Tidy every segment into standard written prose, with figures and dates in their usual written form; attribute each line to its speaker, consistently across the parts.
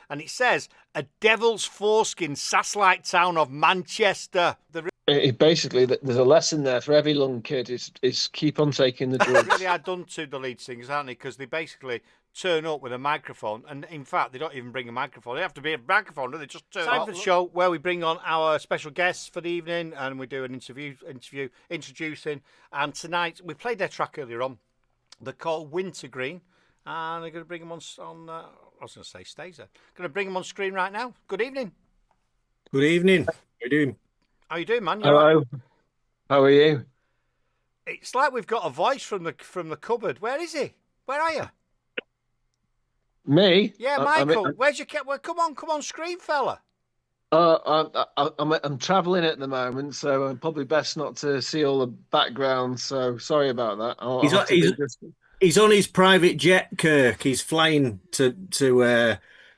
Speaker 1: and it says a devil's foreskin satellite town of Manchester.
Speaker 2: Basically, there's a lesson there for every young kid: is keep on taking the drugs.
Speaker 1: Really are done to the lead singers, aren't they? Because they basically turn up with a microphone, and in fact, they don't even bring a microphone. They have to be a microphone, do they? Just turn up. For the show where we bring on our special guests for the evening, and we do an interview introducing. And tonight we played their track earlier on. They're called WinterGreen, and they're going to bring them on. I was going to say stage there. Going to bring them on screen right now. Good evening.
Speaker 3: Good evening. How you doing?
Speaker 1: How you doing, man?
Speaker 2: Hello. How are you?
Speaker 1: It's like we've got a voice from the cupboard. Where is he? Where are you?
Speaker 2: Me?
Speaker 1: Yeah, Michael. Where's your cat? Well, come on, screen fella.
Speaker 2: I'm travelling at the moment, so I'm probably best not to see all the background. So sorry about that.
Speaker 3: He's on his private jet, Kirk. He's flying to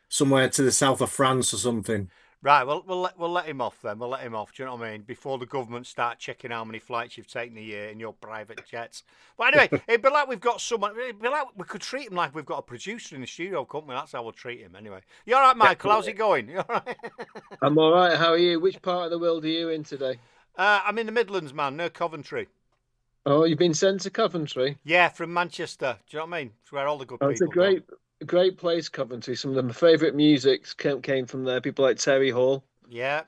Speaker 3: somewhere to the south of France or something.
Speaker 1: Right, well, we'll let him off then. We'll let him off. Do you know what I mean? Before the government start checking how many flights you've taken a year in your private jets. But anyway, it'd be like we've got someone. It'd be like we could treat him like we've got a producer in the studio, couldn't we? That's how we'll treat him. Anyway, you all right, Michael? How's it going? You all right?
Speaker 2: I'm all right. How are you? Which part of the world are you in today?
Speaker 1: I'm in the Midlands, man, near Coventry.
Speaker 2: Oh, you've been sent to Coventry?
Speaker 1: Yeah, from Manchester. Do you know what I mean? It's where all the good people.
Speaker 2: It's a great place, Coventry. Some of my favourite music came from there. People like Terry Hall.
Speaker 1: Yeah.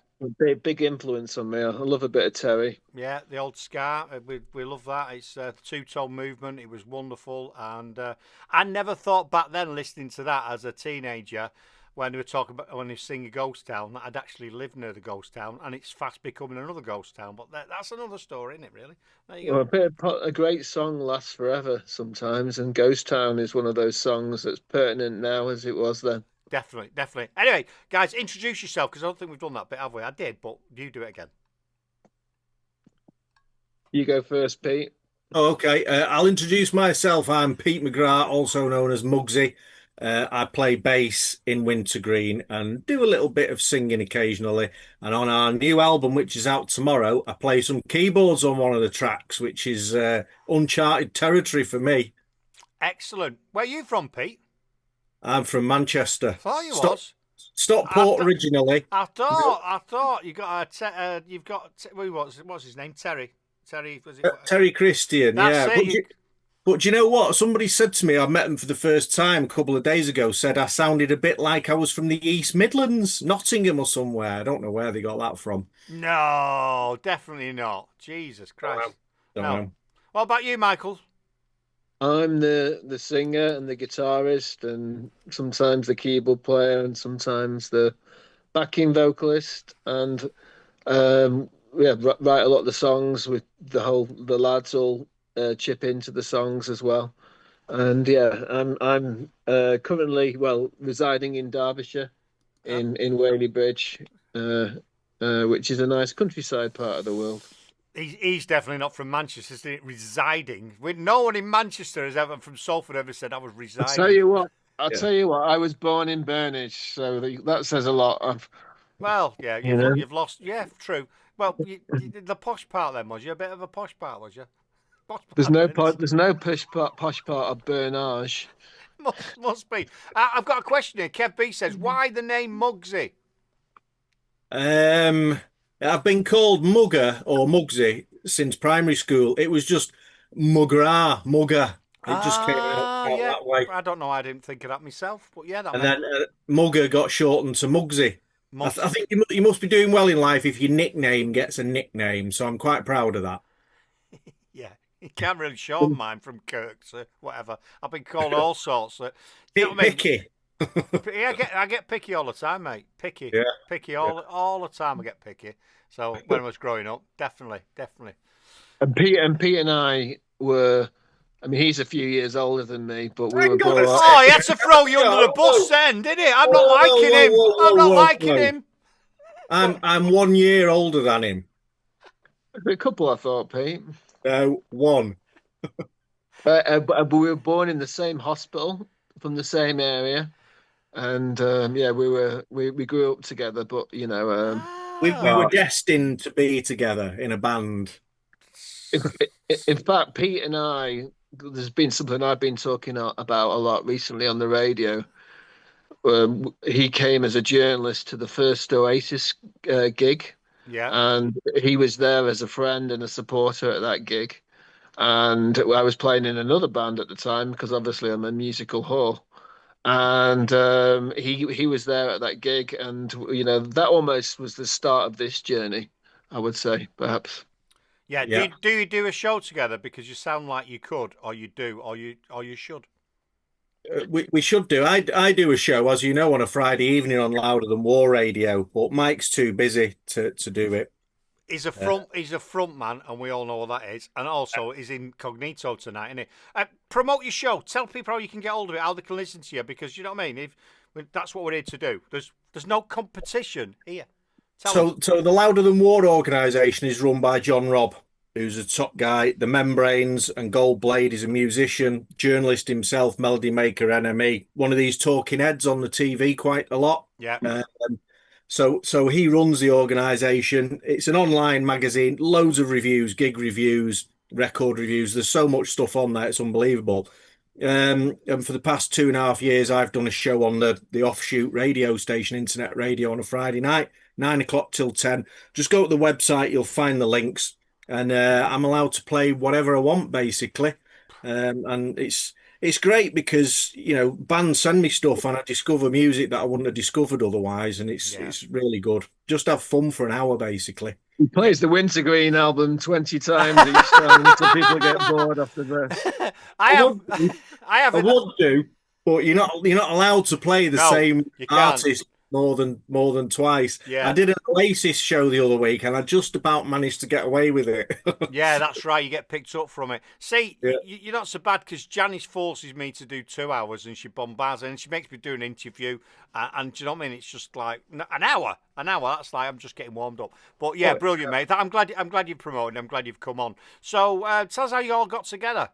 Speaker 2: Big influence on me. I love a bit of Terry.
Speaker 1: Yeah, the old ska. We love that. It's a two-tone movement. It was wonderful. And I never thought back then, listening to that as a teenager, when they were talking about when they sing a ghost town, that I'd actually lived near the ghost town, and it's fast becoming another ghost town. But that's another story, isn't it, really? There you go.
Speaker 2: Well, a great song lasts forever sometimes, and Ghost Town is one of those songs that's pertinent now as it was then.
Speaker 1: Definitely. Anyway, guys, introduce yourself, because I don't think we've done that bit, have we? I did, but you do it again.
Speaker 2: You go first, Pete.
Speaker 3: Oh, okay. I'll introduce myself. I'm Pete McGrath, also known as Muggsy. I play bass in Wintergreen and do a little bit of singing occasionally. And on our new album, which is out tomorrow, I play some keyboards on one of the tracks, which is uncharted territory for me.
Speaker 1: Excellent. Where are you from, Pete?
Speaker 3: I'm from Manchester.
Speaker 1: I thought you was.
Speaker 3: Stockport originally.
Speaker 1: I thought you got what's his name? Terry. Was it?
Speaker 3: Terry Christian.
Speaker 1: That's
Speaker 3: yeah. But do you know what? Somebody said to me, I met him for the first time a couple of days ago, said I sounded a bit like I was from the East Midlands, Nottingham or somewhere. I don't know where they got that from.
Speaker 1: No, definitely not. Jesus Christ.
Speaker 3: Don't know.
Speaker 1: What about you, Michael?
Speaker 2: I'm the singer and the guitarist and sometimes the keyboard player and sometimes the backing vocalist and write a lot of the songs with the lads all chip into the songs as well. And yeah, I'm currently residing in Derbyshire in Whaley Bridge, which is a nice countryside part of the world.
Speaker 1: He's definitely not from Manchester, is he? Residing. No one in Manchester has ever from Salford ever said I was residing.
Speaker 2: I'll tell you what. I was born in Burnage, so that says a lot.
Speaker 1: Well, yeah, you've lost. Yeah, true. Well, the posh part then, was you a bit of a posh part, was you?
Speaker 2: There's no posh part of Burnage.
Speaker 1: Must be. I've got a question here. Kev B says, "Why the name Muggsy?"
Speaker 3: I've been called Mugger or Muggsy since primary school. It was just Mugger. It just came out that way.
Speaker 1: I don't know. I didn't think of that myself, but yeah,
Speaker 3: then Mugger got shortened to Muggsy. I think you must be doing well in life if your nickname gets a nickname. So I'm quite proud of that.
Speaker 1: Yeah, you can't really shorten mine from Kirk to whatever. I've been called all sorts. You know what I mean?
Speaker 3: Picky.
Speaker 1: Yeah, I get picky all the time, mate. Picky all the time. I get picky. So when I was growing up, definitely.
Speaker 2: And Pete and I were. I mean, he's a few years older than me, but we were both.
Speaker 1: Oh, he had to throw you under the bus then, didn't he? I'm not liking him. I'm not liking him.
Speaker 3: I'm 1 year older than him.
Speaker 2: A couple, I thought, Pete.
Speaker 3: No, one.
Speaker 2: But we were born in the same hospital from the same area, and we grew up together. But we
Speaker 3: were destined to be together in a band.
Speaker 2: In fact, Pete and I, there's been something I've been talking about a lot recently on the radio. he came as a journalist to the first Oasis gig,
Speaker 1: Yeah.
Speaker 2: and he was there as a friend and a supporter at that gig. And I was playing in another band at the time because obviously I'm a musical whore. And he was there at that gig, and that almost was the start of this journey, I would say, perhaps.
Speaker 1: Yeah.
Speaker 3: Yeah.
Speaker 1: Do you do a show together? Because you sound like you could, or you do, or you should.
Speaker 3: We should do. I do a show, as you know, on a Friday evening on Louder Than War Radio, but Mike's too busy to do it. Uh,
Speaker 1: He's a front man, and we all know what that is. And also, he's incognito tonight, isn't he? Promote your show. Tell people how you can get hold of it, how they can listen to you, because you know what I mean. If that's what we're here to do. There's no competition here. Tell them.
Speaker 3: so the Louder Than War organisation is run by John Robb, who's a top guy. The Membranes and Gold Blade is a musician, journalist himself, melody maker, NME. One of these talking heads on the TV quite a lot.
Speaker 1: Yeah.
Speaker 3: So he runs the organisation. It's an online magazine, loads of reviews, gig reviews, record reviews. There's so much stuff on there, it's unbelievable. And for the past 2.5 years, I've done a show on the offshoot radio station, internet radio, on a Friday night, 9 o'clock till 10. Just go to the website, you'll find the links, and I'm allowed to play whatever I want, basically. And it's great because bands send me stuff and I discover music that I wouldn't have discovered otherwise, and it's really good. Just have fun for an hour, basically.
Speaker 2: He plays the Wintergreen album 20 times each time until people get bored after this.
Speaker 1: I
Speaker 3: would do, but you're not allowed to play the same artist more than twice.
Speaker 1: Yeah.
Speaker 3: I did an Oasis show the other week and I just about managed to get away with it.
Speaker 1: Yeah, that's right. You get picked up from it. See, you're not so bad because Janice forces me to do 2 hours and she bombards and she makes me do an interview. And do you know what I mean? It's just like an hour. That's like I'm just getting warmed up. But yeah, brilliant, mate. I'm glad you've promoted. I'm glad you've come on. So tell us how you all got together.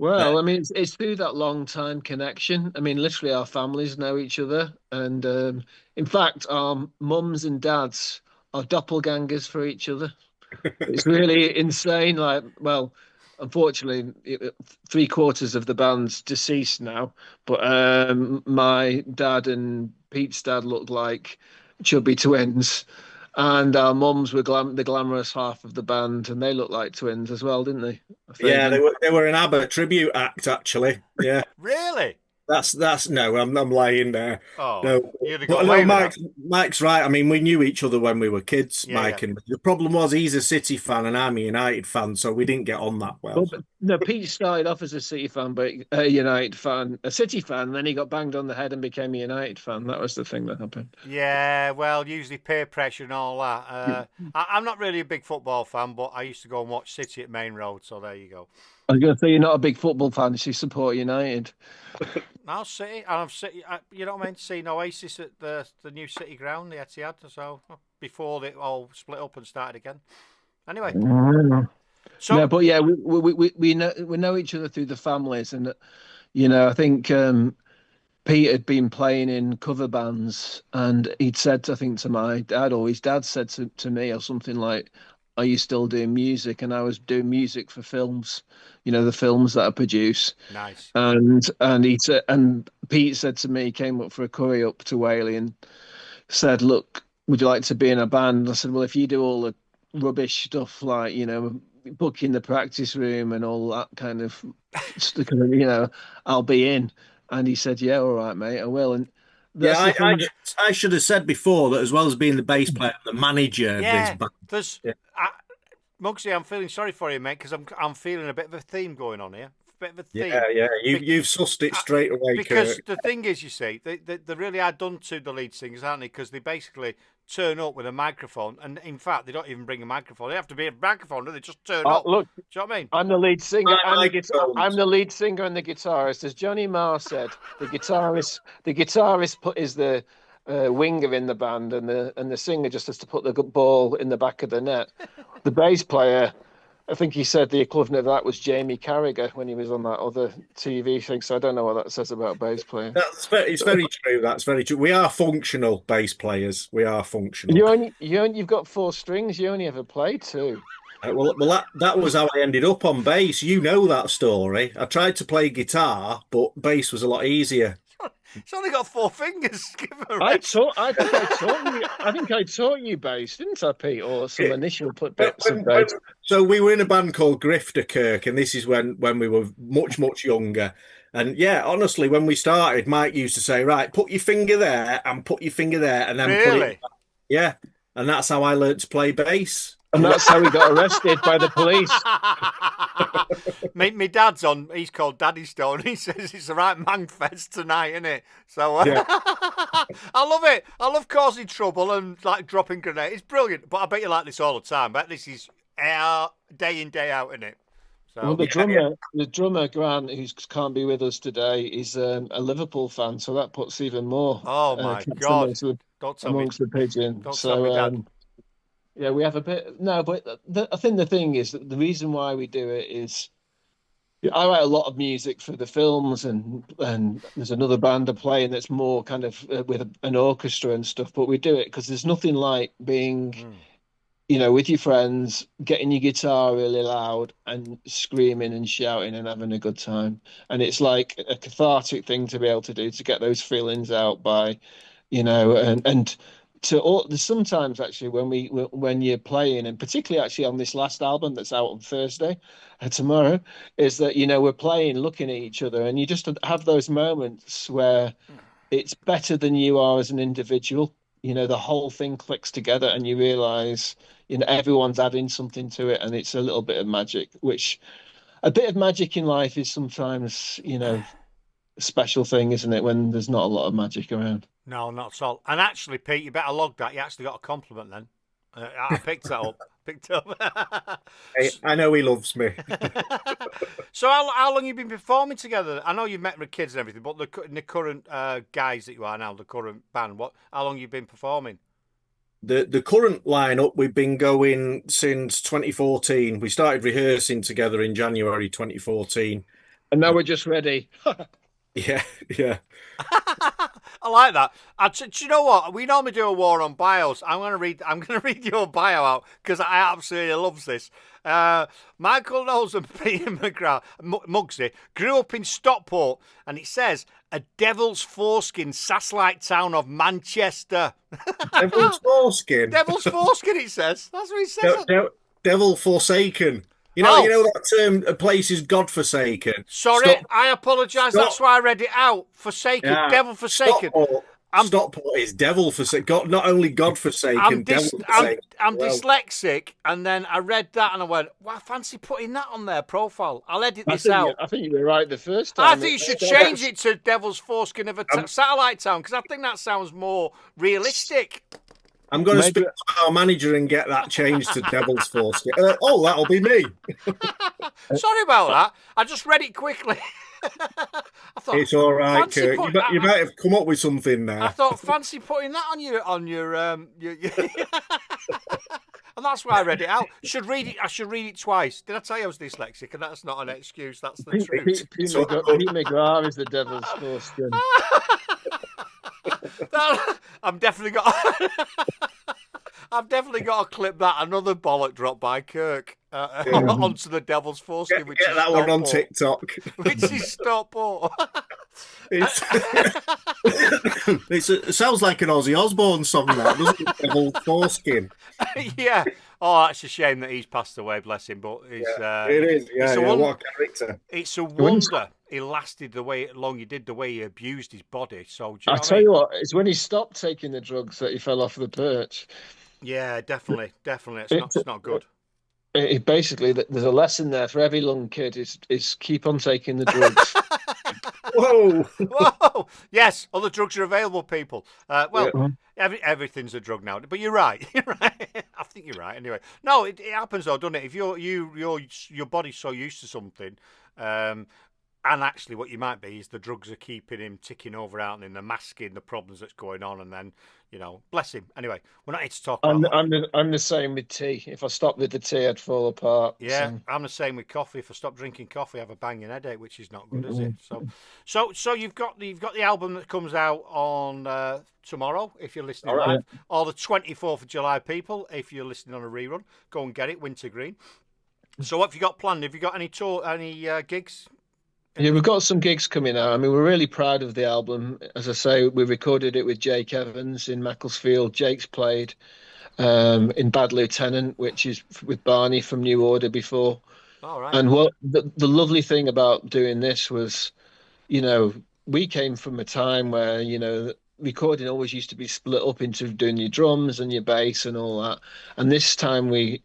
Speaker 2: Well, I mean, it's through that long time connection. I mean, literally, our families know each other, and in fact, our mums and dads are doppelgangers for each other. It's really insane. Like, well, unfortunately, 3/4 of the band's deceased now, but my dad and Pete's dad look like chubby twins. And our mums were the glamorous half of the band, and they looked like twins as well, didn't they?
Speaker 3: Yeah, they were an ABBA tribute act, actually. Yeah.
Speaker 1: Really?
Speaker 3: That's no, I'm lying there.
Speaker 1: Oh,
Speaker 3: no,
Speaker 1: you'd have got away with
Speaker 3: Mike's right. I mean, we knew each other when we were kids,
Speaker 1: Yeah,
Speaker 3: Mike,
Speaker 1: yeah.
Speaker 3: and the problem was he's a City fan and I'm a United fan, so we didn't get on that well.
Speaker 2: No, Pete started off as a City fan, but a United fan, a City fan, and then he got banged on the head and became a United fan. That was the thing that happened.
Speaker 1: Yeah, well, usually peer pressure and all that. I'm not really a big football fan, but I used to go and watch City at Main Road, so there you go.
Speaker 2: I was going to say you're not a big football fan, so you support United.
Speaker 1: I'll City, and I'm City. You know what I mean? Seeing Oasis at the new City ground, the Etihad. So before they all split up and started again. Anyway, so
Speaker 2: No, but yeah, we know each other through the families, and I think Pete had been playing in cover bands, and he'd said, I think, to my dad, or his dad said to me, or something like, "Are you still doing music?" And I was doing music for films, the films that I produce.
Speaker 1: nice.
Speaker 2: And he said, and Pete said to me, he came up for a curry up to Whaley and said, "Look, would you like to be in a band?" And I said, "Well, if you do all the rubbish stuff like, booking the practice room and all that kind of stuff, I'll be in." And he said, "Yeah, all right, mate, I will." And
Speaker 3: Yeah, I should have said before that as well as being the bass player, the manager of this band.
Speaker 1: There's Muggsy, I'm feeling sorry for you, mate, because I'm feeling a bit of a theme going on here. A bit of a theme.
Speaker 3: Yeah. You've sussed it straight away,
Speaker 1: because
Speaker 3: Kurt.
Speaker 1: the thing is, you see, they really are done to the lead singers, aren't they? Because they basically turn up with a microphone, and in fact, they don't even bring a microphone. They have to be a microphone, they just turn up.
Speaker 2: Look,
Speaker 1: do you know what I mean?
Speaker 2: I'm the lead singer I'm the lead singer and the guitarist. As Johnny Marr said, the guitarist is the winger in the band, and the singer just has to put the ball in the back of the net. The bass player, I think he said the equivalent of that was Jamie Carragher when he was on that other TV thing. So I don't know what that says about bass players.
Speaker 3: It's very true. That's very true. We are functional bass players. We are functional.
Speaker 2: You've got 4 strings. You only ever played 2.
Speaker 3: Well, that was how I ended up on bass. You know that story. I tried to play guitar, but bass was a lot easier.
Speaker 1: It's only got 4 fingers. Give him a
Speaker 2: I
Speaker 1: rest.
Speaker 2: taught. I think I taught you. I think I taught you bass, didn't I, Pete? Or some initial bits of bass.
Speaker 3: So we were in a band called Grifter Kirk, and this is when we were much younger. And yeah, honestly, when we started, Mike used to say, "Right, put your finger there and put your finger there, and then put it."
Speaker 1: Really?
Speaker 3: Yeah, and that's how I learned to play bass.
Speaker 2: And that's how he got arrested by the police.
Speaker 1: My dad's on. He's called Daddy Stone. He says it's the right man fest tonight, isn't it? So
Speaker 3: Yeah.
Speaker 1: I love it. I love causing trouble and like dropping grenades. It's brilliant. But I bet you like this all the time. But this is day in day out, isn't it? So
Speaker 2: Well, the drummer Grant, who can't be with us today, is a Liverpool fan, so that puts even more.
Speaker 1: Oh my God! Don't tell me.
Speaker 2: Amongst the pigeon.
Speaker 1: Don't tell me, Dad.
Speaker 2: Yeah, we have a bit. No, but I think the thing is that the reason why we do it is I write a lot of music for the films, and there's another band I'm playing that's more kind of with an orchestra and stuff. But we do it because there's nothing like being, with your friends, getting your guitar really loud and screaming and shouting and having a good time. And it's like a cathartic thing to be able to do, to get those feelings out by, and sometimes actually when you're playing, and particularly actually on this last album that's out on Thursday tomorrow, is that we're playing looking at each other, and you just have those moments where it's better than you are as an individual. The whole thing clicks together and you realize everyone's adding something to it, and it's a little bit of magic, which a bit of magic in life is sometimes a special thing, isn't it, when there's not a lot of magic around.
Speaker 1: No, not at all. And actually, Pete, you better log that. You actually got a compliment then. I picked that up.
Speaker 3: Hey, I know he loves me.
Speaker 1: So how long have you been performing together? I know you've met with kids and everything, but the current guys that you are now, the current band, how long have you been performing?
Speaker 3: The current lineup, we've been going since 2014. We started rehearsing together in January 2014.
Speaker 2: And now we're just ready.
Speaker 3: Yeah.
Speaker 1: I like that. Do you know what? We normally do a war on bios. I'm gonna read your bio out because I absolutely love this. Michael Knowles and Peter McGrath, Muggsy, grew up in Stockport, and it says a devil's foreskin satellite town of Manchester.
Speaker 3: Devil's foreskin.
Speaker 1: Devil's foreskin. It says that's what it says.
Speaker 3: Devil forsaken. You know that term, a place is God-forsaken.
Speaker 1: Sorry, I apologise. That's why I read it out. Forsaken, yeah. Devil forsaken.
Speaker 3: Stockport is devil forsaken. Not only God forsaken, devil forsaken.
Speaker 1: I'm dyslexic, and then I read that and I went, "Well, I fancy putting that on their profile. I'll edit this out."
Speaker 2: I think you were right the first time.
Speaker 1: I think you should change it to Devil's Foreskin of a satellite town, because I think that sounds more realistic.
Speaker 3: I'm going to speak to our manager and get that changed to Devil's Foreskin. That'll be me.
Speaker 1: Sorry about that. I just read it quickly. I thought,
Speaker 3: it's all right, Kirk. You might have come up with something there.
Speaker 1: I thought, fancy putting that on your and that's why I read it out. I should read it twice. Did I tell you I was dyslexic? And that's not an excuse. That's the truth.
Speaker 2: Pete McGrath is the Devil's Foreskin.
Speaker 1: I've definitely got to clip that. Another bollock drop by Kirk onto the Devil's Foreskin.
Speaker 3: Get that one on TikTok.
Speaker 1: Which is Stockport.
Speaker 3: It sounds like an Ozzy Osbourne song, that doesn't it? Devil's Foreskin.
Speaker 1: Yeah. Oh, that's a shame that he's passed away, bless him. But it is.
Speaker 3: Yeah, what a character.
Speaker 1: It's a wonder he lasted the way long he did, the way he abused his body. So
Speaker 2: I'll tell you what, it's when he stopped taking the drugs that he fell off the perch.
Speaker 1: Yeah, definitely. It's not good.
Speaker 2: It basically, there's a lesson there for every young kid: is keep on taking the drugs.
Speaker 1: Whoa! Yes, other drugs are available, people. Everything's a drug now. But you're right. I think you're right. Anyway, no, it happens though, doesn't it? If your body's so used to something, and actually what you might be is the drugs are keeping him ticking over out and they're masking the problems that's going on, and then bless him. Anyway, we're not here to talk about
Speaker 2: I'm the same with tea. If I stopped with the tea, I'd fall apart.
Speaker 1: Yeah, so. I'm the same with coffee. If I stop drinking coffee, I have a banging headache, which is not good, is it? So you've got the album that comes out on tomorrow, if you're listening live, or the 24th of July, people. If you're listening on a rerun, go and get it. WinterGreen. So what have you got planned? Have you got any gigs
Speaker 2: Yeah, we've got some gigs coming out. I mean, we're really proud of the album. As I say, we recorded it with Jake Evans in Macclesfield. Jake's played in Bad Lieutenant, which is with Barney from New Order before.
Speaker 1: All right.
Speaker 2: And what the lovely thing about doing this was, you know, we came from a time where, recording always used to be split up into doing your drums and your bass and all that. And this time we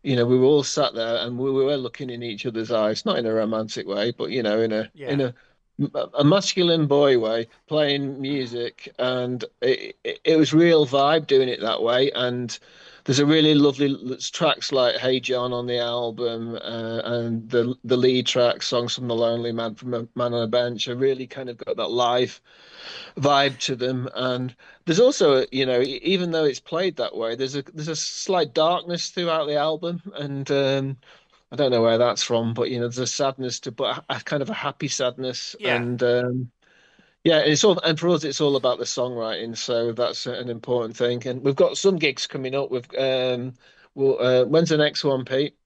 Speaker 2: were all sat there and we were looking in each other's eyes, not in a romantic way, but in a masculine boy way, playing music, and it was real vibe doing it that way. And there's a really lovely tracks like "Hey John" on the album, and the lead track, "Songs from the Lonely Man from a Man on a Bench," are really kind of got that live vibe to them. And there's also, even though it's played that way, there's a slight darkness throughout the album, and I don't know where that's from, but there's a sadness to, but a kind of a happy sadness,
Speaker 1: Yeah.
Speaker 2: and yeah, it's all, and for us, it's all about the songwriting, so that's an important thing. And we've got some gigs coming up. When's the next one, Pete?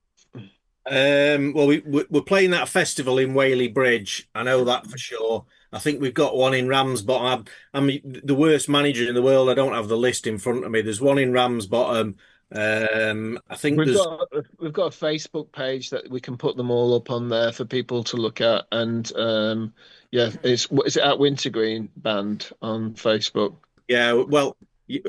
Speaker 3: Well, we're playing that festival in Whaley Bridge. I know that for sure. I think we've got one in Ramsbottom. I'm the worst manager in the world. I don't have the list in front of me. There's one in Ramsbottom. I think
Speaker 2: We've
Speaker 3: there's
Speaker 2: got we've got a Facebook page that we can put them all up on there for people to look at, and yeah, what is it, at Wintergreen Band on Facebook?
Speaker 3: yeah. Well,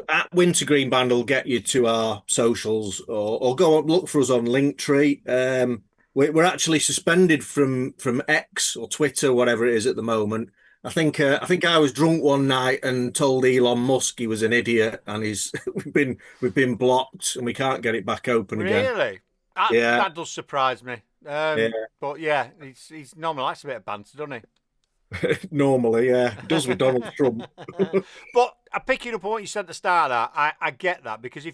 Speaker 3: at WinterGreen Band will get you to our socials, or go and look for us on Linktree. We're actually suspended from X or Twitter, whatever it is at the moment. I think I was drunk one night and told Elon Musk he was an idiot, and he's we've been blocked and we can't get it back open again.
Speaker 1: Really? That,
Speaker 3: Yeah,
Speaker 1: that does surprise me.
Speaker 3: yeah.
Speaker 1: But yeah, he's normally likes a bit of banter, doesn't he?
Speaker 3: Normally, yeah, does with Donald Trump.
Speaker 1: But picking up on what you said at the start, of that I get that, because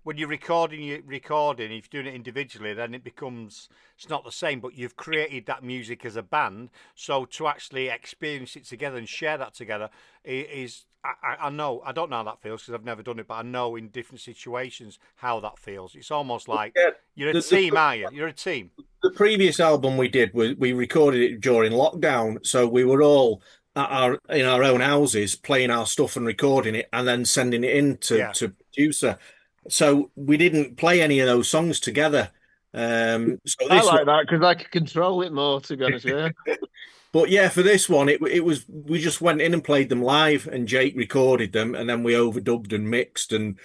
Speaker 1: when you're recording, if you're doing it individually, then it's not the same. But you've created that music as a band, so to actually experience it together and share that together is. I know, I don't know how that feels because I've never done it, but I know in different situations how that feels. It's almost like
Speaker 3: Yeah,
Speaker 1: you're a team, are you? You're a team.
Speaker 3: the previous album we did, we recorded it during lockdown, so we were all in our own houses playing our stuff and recording it, and then sending it in
Speaker 1: Yeah.
Speaker 3: to producer. So we didn't play any of those songs together. So
Speaker 2: I
Speaker 3: this
Speaker 2: like that because I can control it more, to be honest with you.
Speaker 3: But yeah, for this one, it was we just went in and played them live, and Jake recorded them, and then we overdubbed and mixed and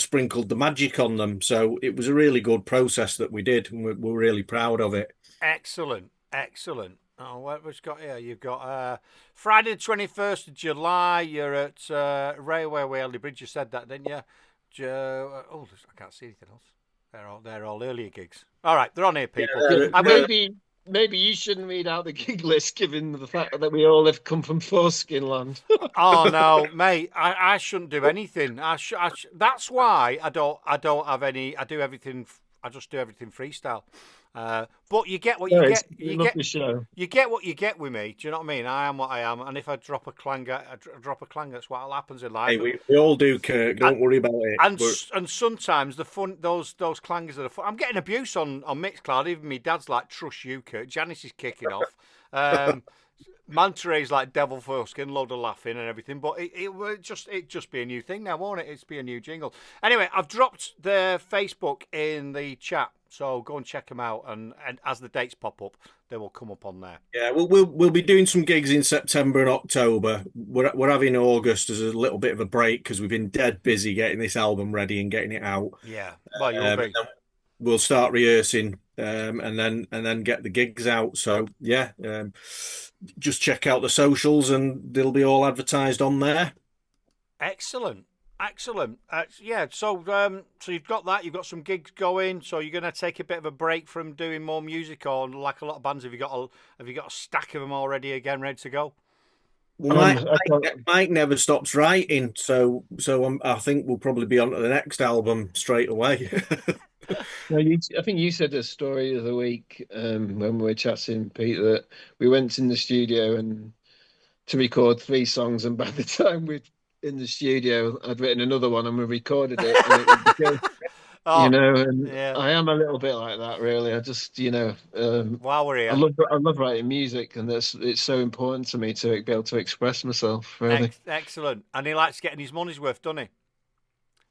Speaker 3: sprinkled the magic on them. So it was a really good process that we did, and we're really proud of it.
Speaker 1: Excellent, excellent. Oh, what we've got here? You've got Friday the 21st of July. You're at Railway Whaley Bridge. You said that, didn't you? I can't see anything else. They're all earlier gigs. All right, they're on here, people.
Speaker 2: Maybe you shouldn't read out the gig list, given the fact that we all have come from foreskin land.
Speaker 1: Oh no, mate! I shouldn't do anything. That's why I don't have any. I do everything. I just do everything freestyle. But you get what you get. You get what you get with me. Do you know what I mean? I am what I am, and if I drop a clanger, That's what happens in life.
Speaker 3: Hey, we all do, Kirk. Don't worry about it.
Speaker 1: And sometimes the fun, those clangers are the fun. I'm getting abuse on Mixcloud. Even my dad's like, "Trust you, Kurt." Janice is kicking off. Manta Ray's like devil foreskin, load of laughing and everything. But it just be a new thing now, won't it? It's be a new jingle. Anyway, I've dropped the Facebook in the chat, so go and check them out. And as the dates pop up, they will come up on there.
Speaker 3: Yeah, we'll be doing some gigs in September and October. We're having August as a little bit of a break because we've been dead busy getting this album ready and getting it out.
Speaker 1: Yeah, well, you'll be.
Speaker 3: We'll start rehearsing, and then get the gigs out. So yeah, just check out the socials and they'll be all advertised on there.
Speaker 1: Excellent. Yeah. So you've got that. You've got some gigs going. So you're going to take a bit of a break from doing more music, or like a lot of bands, have you got a stack of them already again, ready to go?
Speaker 3: Mike never stops writing, so I think we'll probably be on to the next album straight away.
Speaker 2: I think you said a story of the week when we were chatting, Pete, that we went in the studio and to record 3 songs, and by the time we'd in the studio, I'd written another one and we recorded it. And
Speaker 1: Oh,
Speaker 2: and
Speaker 1: yeah.
Speaker 2: I am a little bit like that, really. I just,
Speaker 1: While we're
Speaker 2: I
Speaker 1: here,
Speaker 2: love writing music, and it's so important to me to be able to express myself, really.
Speaker 1: excellent. And he likes getting his money's worth, doesn't he?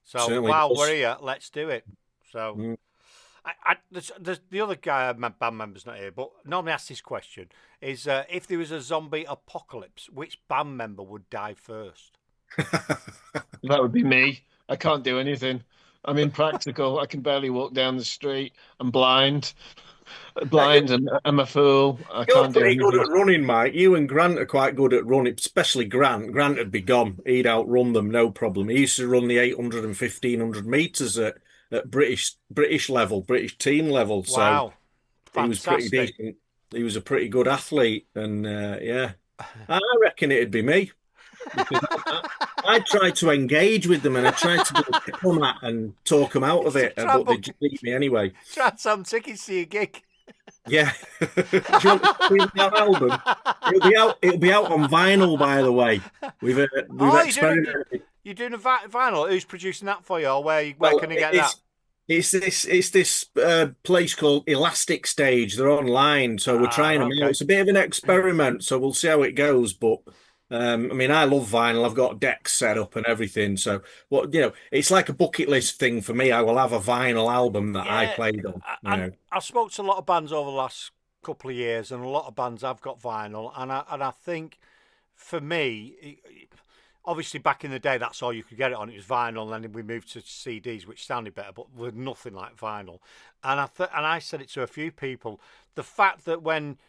Speaker 1: So
Speaker 3: Certainly
Speaker 1: while we're
Speaker 3: does.
Speaker 1: here, let's do it. So
Speaker 3: Mm.
Speaker 1: there's the other guy, my band member's not here, but normally ask this question: is if there was a zombie apocalypse, which band member would die first?
Speaker 2: That would be me. I can't do anything. I'm impractical. I can barely walk down the street. I'm blind, blind, and I'm a fool. I
Speaker 3: You're
Speaker 2: can't do
Speaker 3: pretty good
Speaker 2: anything.
Speaker 3: at running, Mike. You and Grant are quite good at running, especially Grant. Grant would be gone. He'd outrun them, no problem. He used to run the 800 and 1500 meters at British level, British team level. So
Speaker 1: Wow,
Speaker 3: he was pretty
Speaker 1: fantastic!
Speaker 3: decent. He was a pretty good athlete, and yeah, I reckon it'd be me because I tried to engage with them and I tried to be a diplomat and talk them out of it,
Speaker 1: try and
Speaker 3: but they
Speaker 1: book,
Speaker 3: just beat me anyway.
Speaker 1: try and sell tickets to your gig.
Speaker 3: Yeah. Do you want to see that album? It'll be out on vinyl, by the way. We've
Speaker 1: Oh,
Speaker 3: experimented.
Speaker 1: you're doing a vinyl. Who's producing that for you, or where
Speaker 3: Well,
Speaker 1: can you get that?
Speaker 3: it's this place called Elastic Stage. They're online, so we're
Speaker 1: Ah,
Speaker 3: trying them out.
Speaker 1: okay.
Speaker 3: It's a bit of an experiment, so we'll see how it goes. But I mean, I love vinyl. I've got decks set up and everything. So it's like a bucket list thing for me. I will have a vinyl album that I
Speaker 1: Yeah,
Speaker 3: played on.
Speaker 1: and I've spoke to a lot of bands over the last couple of years, and a lot of bands have got vinyl, and I think for me, obviously back in the day, that's all you could get it on. It was vinyl, and then we moved to CDs, which sounded better, but with nothing like vinyl. And I said it to a few people. The fact that when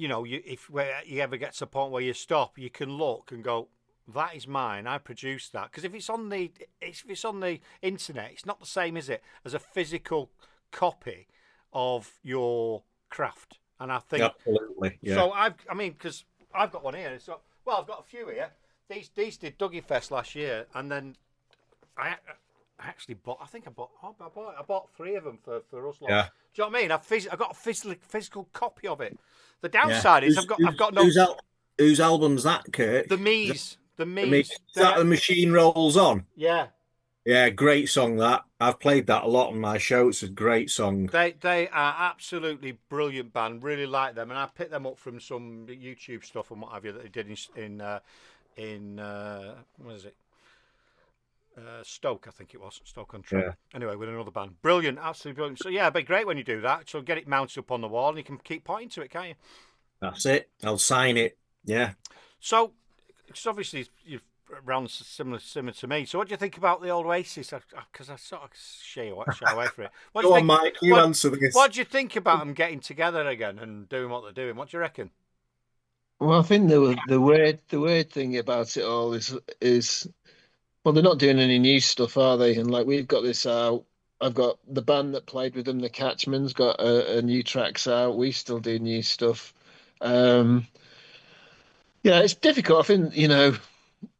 Speaker 1: if you ever get to a point where you stop, you can look and go, that is mine. I produced that. Because if it's on the internet, it's not the same, is it, as a physical copy of your craft. And I think
Speaker 3: Absolutely, yeah.
Speaker 1: so. Because I've got one here. So I've got a few here. These did Dougie Fest last year, and then I actually bought. I think I bought three of them for us lot.
Speaker 3: Yeah.
Speaker 1: Do you know what I mean? I got a physical copy of it. The
Speaker 3: Yeah.
Speaker 1: downside is I've got no.
Speaker 3: Whose album's that, Kurt?
Speaker 1: The Me's.
Speaker 3: Is that The Machine Rolls On?
Speaker 1: Yeah.
Speaker 3: Yeah, great song that. I've played that a lot on my show. It's a great song.
Speaker 1: They are absolutely brilliant band. Really like them, and I picked them up from some YouTube stuff and what have you that they did in what is it? Stoke, I think it was Stoke-on-Trent.
Speaker 3: Yeah.
Speaker 1: Anyway, with another band, brilliant, absolutely brilliant. So yeah, it'd be great when you do that. So get it mounted up on the wall, and you can keep pointing to it, can't you?
Speaker 3: That's it. I'll sign it. Yeah.
Speaker 1: So, because obviously you've around similar to me. So, what do you think about the old Oasis? Because I sort of shy away from it. What
Speaker 3: Go on, Mike. You answer this.
Speaker 1: What do you think about them getting together again and doing what they're doing? What do you reckon?
Speaker 2: Well, I think the weird thing about it all is well, they're not doing any new stuff, are they? And like we've got this out. I've got the band that played with them, the Catchman's got a new tracks out. We still do new stuff. Yeah, it's difficult. I think,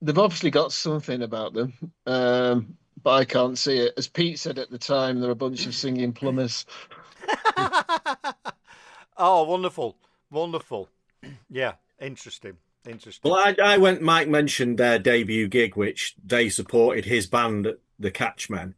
Speaker 2: they've obviously got something about them, but I can't see it. As Pete said at the time, they're a bunch of singing plumbers.
Speaker 1: Oh, wonderful. Wonderful. Yeah, interesting.
Speaker 3: Well, Mike mentioned their debut gig, which they supported his band, the Catchmen.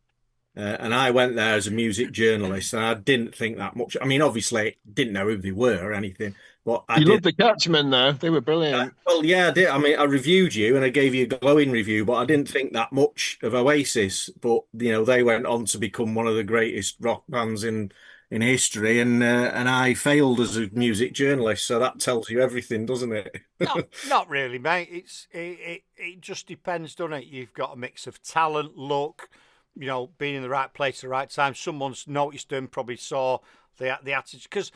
Speaker 3: And I went there as a music journalist, and I didn't think that much. I mean, obviously, didn't know who they were or anything, but I
Speaker 2: You
Speaker 3: did.
Speaker 2: love the Catchmen, though. They were brilliant.
Speaker 3: Well, yeah, I did. I mean, I reviewed you and I gave you a glowing review, but I didn't think that much of Oasis. But they went on to become one of the greatest rock bands in history, and I failed as a music journalist. So that tells you everything, doesn't it?
Speaker 1: Not really, mate. It just depends, doesn't it? You've got a mix of talent, luck, being in the right place at the right time. Someone's noticed them, probably saw the attitude. Because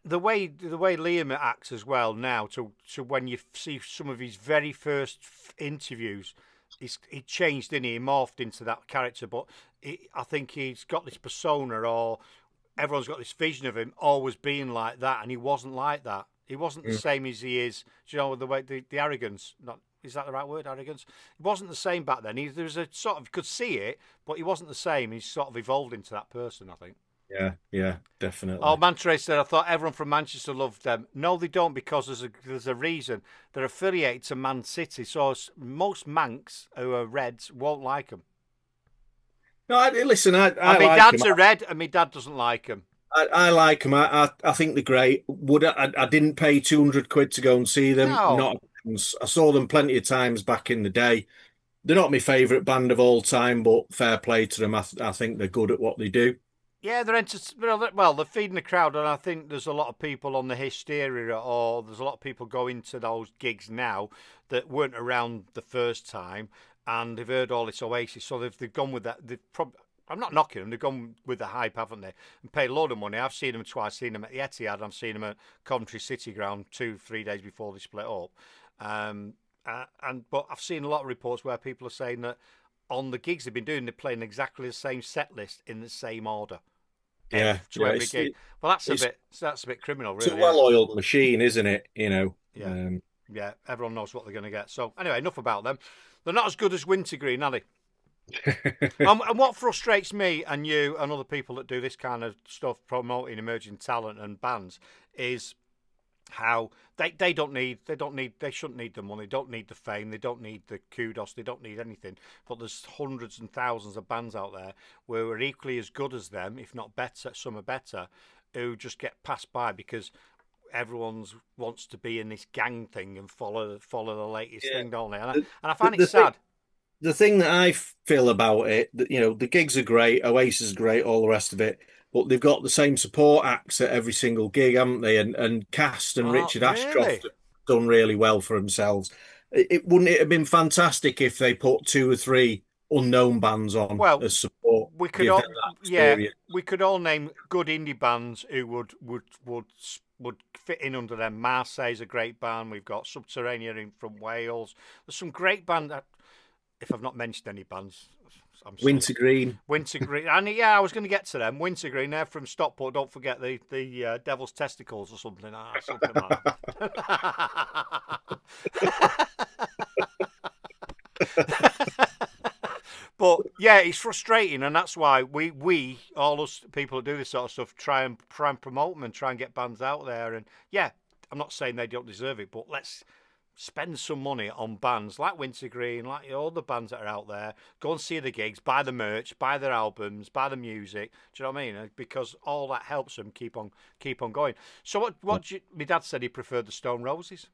Speaker 1: the way Liam acts as well now, to when you see some of his very first interviews, he changed, didn't he? He morphed into that character. But I think he's got this persona, or everyone's got this vision of him always being like that, and he wasn't like that. He wasn't the same as he is. Do you know the way the arrogance? Not is that the right word? Arrogance. He wasn't the same back then. There was a sort of could see it, but he wasn't the same. He's sort of evolved into that person, I think.
Speaker 3: Yeah, definitely.
Speaker 1: Oh, Mantre said, I thought everyone from Manchester loved them. No, they don't, because there's a reason. They're affiliated to Man City, so most Mancs who are Reds won't like them.
Speaker 3: No, listen, I
Speaker 1: And my
Speaker 3: like
Speaker 1: dad's
Speaker 3: them.
Speaker 1: a red, and my dad doesn't like them.
Speaker 3: I like them. I think they're great. I didn't pay 200 quid to go and see them.
Speaker 1: No.
Speaker 3: Not I saw them plenty of times back in the day. They're not my favourite band of all time, but fair play to them. I think they're good at what they do.
Speaker 1: Yeah, well, they're feeding the crowd, and I think there's a lot of people on the hysteria, or there's a lot of people going to those gigs now that weren't around the first time, and they've heard all this Oasis, so they've gone with that. I'm not knocking them; they've gone with the hype, haven't they? And paid a load of money. I've seen them twice. I've seen them at the Etihad. I've seen them at Coventry City Ground 2-3 days before they split up. But I've seen a lot of reports where people are saying that on the gigs they've been doing, they're playing exactly the same set list in the same order.
Speaker 3: Yeah,
Speaker 1: Every gig. Well, that's a bit criminal, really.
Speaker 3: It's a well-oiled machine, isn't it?
Speaker 1: Yeah, yeah. Everyone knows what they're going to get. So anyway, enough about them. They're not as good as WinterGreen, are they? And what frustrates me and you and other people that do this kind of stuff, promoting emerging talent and bands, is how they shouldn't need the money, don't need the fame, they don't need the kudos, they don't need anything. But there's hundreds and thousands of bands out there where we're equally as good as them, if not better, some are better, who just get passed by because everyone wants to be in this gang thing and follow the latest thing, don't they? And I find it sad.
Speaker 3: The thing that I feel about it, the gigs are great, Oasis is great, all the rest of it, but they've got the same support acts at every single gig, haven't they? And Cast and Richard Ashcroft have done really well for themselves. Wouldn't it have been fantastic if they put 2 or 3 unknown bands on as support?
Speaker 1: We could all name good indie bands who would fit in under them. Marseille's a great band. We've got Subterranean from Wales. There's some great bands. If I've not mentioned any bands, I'm sorry.
Speaker 3: WinterGreen,
Speaker 1: and I was going to get to them. WinterGreen, they're from Stockport. Don't forget the Devil's Testicles or something like that. But yeah, it's frustrating, and that's why we all us people who do this sort of stuff try and promote them and try and get bands out there. And yeah, I'm not saying they don't deserve it, but let's spend some money on bands like WinterGreen, like all the bands that are out there. Go and see the gigs, buy the merch, buy their albums, buy the music. Do you know what I mean? Because all that helps them keep on going. So what my dad said he preferred the Stone Roses.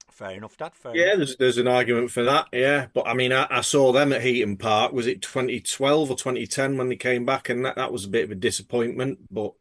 Speaker 1: Fair enough, Dad. Fair enough.
Speaker 3: There's an argument for that, yeah. But I mean, I saw them at Heaton Park. Was it 2012 or 2010 when they came back? And that was a bit of a disappointment. But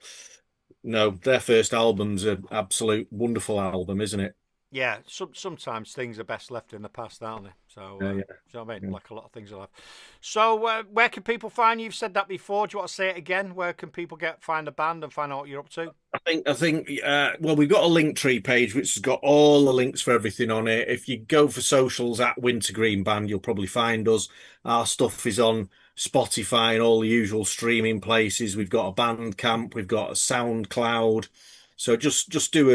Speaker 3: no, their first album's an absolute wonderful album, isn't it?
Speaker 1: Yeah, sometimes things are best left in the past, aren't they? So, you know what I mean? Like a lot of things are left. So, where can people find you? You've said that before. Do you want to say it again? Where can people find the band and find out what you're up to?
Speaker 3: I think. Well, we've got a Linktree page which has got all the links for everything on it. If you go for socials at WinterGreen Band, you'll probably find us. Our stuff is on Spotify and all the usual streaming places. We've got a Bandcamp. We've got a SoundCloud. So just do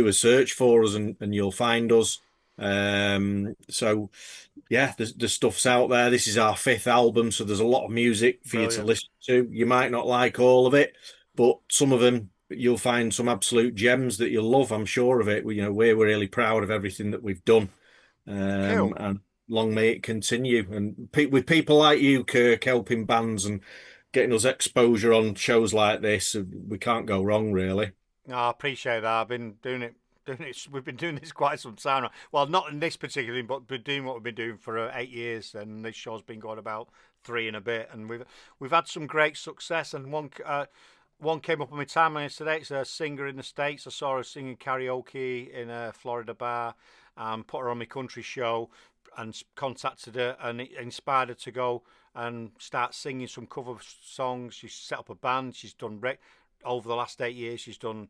Speaker 3: a search for us and you'll find us. So yeah, the stuff's out there. This is our 5th album, so there's a lot of music for you to listen to. You might not like all of it, but some of them you'll find some absolute gems that you'll love. I'm sure of it. We're really proud of everything that we've done,
Speaker 1: Cool.
Speaker 3: and long may it continue. And with people like you, Kirk, helping bands and getting us exposure on shows like this, we can't go wrong, really.
Speaker 1: No, I appreciate that. I've been doing it. We've been doing this quite some time now. Well, not in this particular thing, but been doing what we've been doing for 8 years, and this show's been going about 3 and a bit, and we've had some great success. And one came up on my timeline today. It's a singer in the States. I saw her singing karaoke in a Florida bar, and put her on my country show, and contacted her, and it inspired her to go and start singing some cover songs. She's set up a band. She's done over the last 8 years. She's done.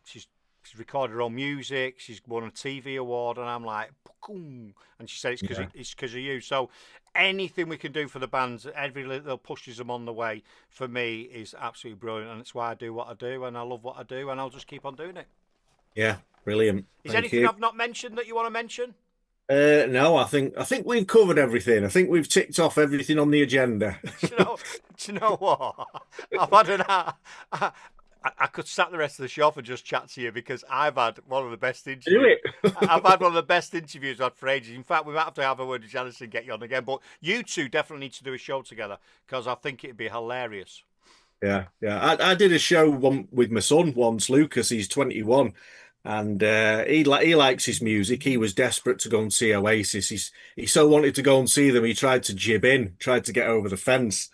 Speaker 1: She's recorded her own music. She's won a TV award, and I'm like, boom. And she said it's because of you. So anything we can do for the bands, every little pushes them on the way, for me is absolutely brilliant, and it's why I do what I do, and I love what I do, and I'll just keep on doing it.
Speaker 3: Yeah, brilliant.
Speaker 1: Is there anything I've not mentioned that you want to mention?
Speaker 3: No, I think we've covered everything. I think we've ticked off everything on the agenda.
Speaker 1: Do you know what? I've had I could sat the rest of the show and just chat to you because I've had one of the best
Speaker 3: Do
Speaker 1: interviews.
Speaker 3: it.
Speaker 1: I've had one of the best interviews I've had for ages. In fact, we might have to have a word with Janice and get you on again. But you two definitely need to do a show together because I think it'd be hilarious.
Speaker 3: Yeah, yeah. I did a show with my son once, Lucas. He's 21, and he likes his music. He was desperate to go and see Oasis. He so wanted to go and see them. He tried to jib in, tried to get over the fence.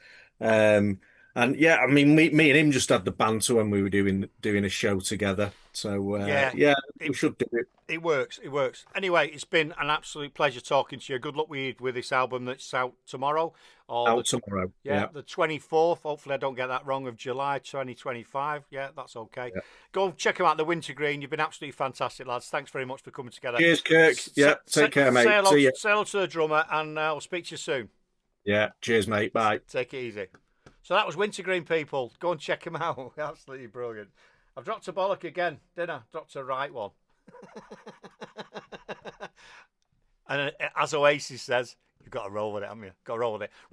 Speaker 3: And yeah, I mean, me and him just had the banter when we were doing a show together. So
Speaker 1: Yeah,
Speaker 3: yeah,
Speaker 1: it,
Speaker 3: we should do it.
Speaker 1: it works. It works. Anyway, it's been an absolute pleasure talking to you. Good luck with this album that's out tomorrow. Or
Speaker 3: Out tomorrow. Yeah.
Speaker 1: the 24th. Hopefully, I don't get that wrong, of July 2025. Yeah, that's okay.
Speaker 3: Yeah.
Speaker 1: Go and check them out, the Wintergreen. You've been absolutely fantastic, lads. Thanks very much for coming together.
Speaker 3: Cheers, Kirk. Yeah, take care, mate. See you.
Speaker 1: Say hello to the drummer, and I'll speak to you soon.
Speaker 3: Yeah, cheers, mate. Bye.
Speaker 1: Take it easy. So that was Wintergreen, people. Go and check him out. Absolutely brilliant. I've dropped a bollock again, didn't I? Dropped a right one. And as Oasis says, you've got to roll with it, haven't you? Got to roll with it. Right.